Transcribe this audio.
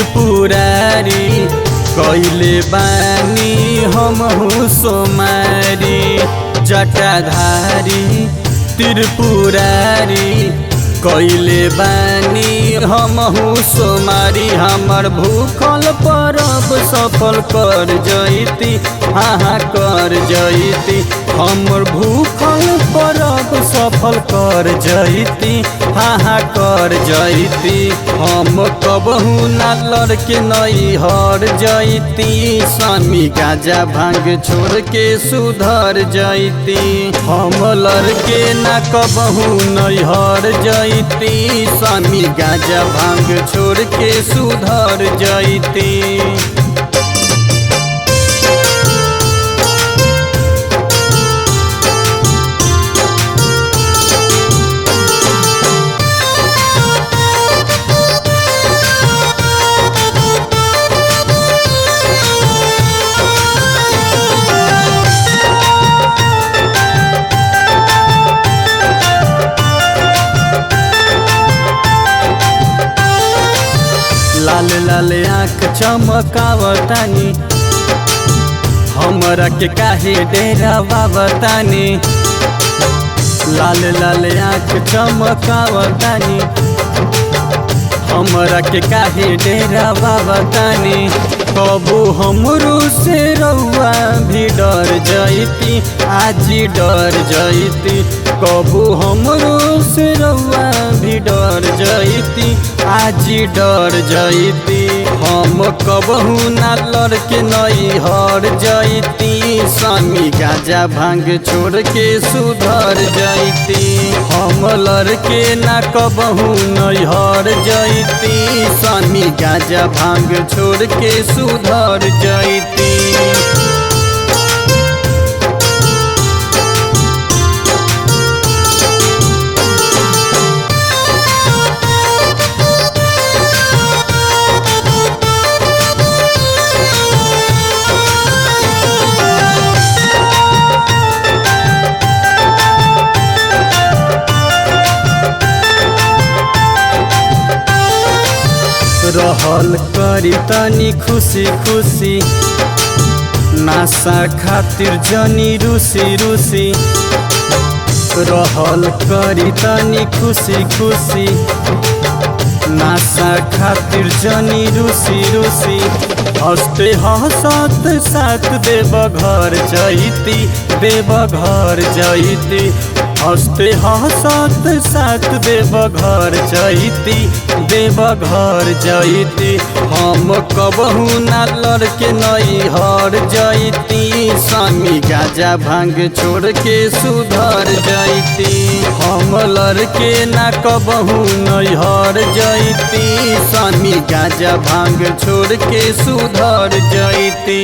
त्रिपुरारी कैले बानी हमहु सोमारी जटाधारी त्रिपुरारी कैले बानी हमहु सोमारी हमर भूखल परब सफल कर जैती हाँ कर जैती हमर भूखल परब सफल कर जैती हाँ कर जैती हम कबहू ना लड़के नहीं हर जैती स्वामी गाजा भांग छोड़ के सुधर जैती हम लड़के ना कबहू नहीं हर जैती स्वामी गाजा भांग छोड़ के सुधर जैती। लाल लाल आँख चमकावतानी हमरा के काहे डेरावावतानी लाल लाल आँख चमकावतानी हमरा के काहे डेरावावतानी कबू हमरो से रउआ भी डर जैती आज डर जैती कबू हमरो से रउआ भी डर जैती आज डर जैती हम कबहू ना लड़के नहीं हर जैती स्वामी गाजा भांग छोड़ के सुधर जैती हम लड़के ना कबहू नहीं हर जैती स्वामी गाजा भांग छोड़ के सुधर जैती। रहल करी तनी खुशी खुशी नासा खातिर जनी रूसी रूसी रहल करी तनी खुशी खुशी नासा खातिर जनी रूसी रूसी हंसते हंसत साथ देव घर जैती देव घर जैती हंसते हंसत साथ देव घर जैती देव घर जैती हम कबहू ना लड़के नहीं हर जैती स्वामी गाजा भांग छोड़ के सुधर जैती हम लड़के ना कबहू नहीं हर जैती स्वामी गाजा भांग छोड़ के सुधर जैती।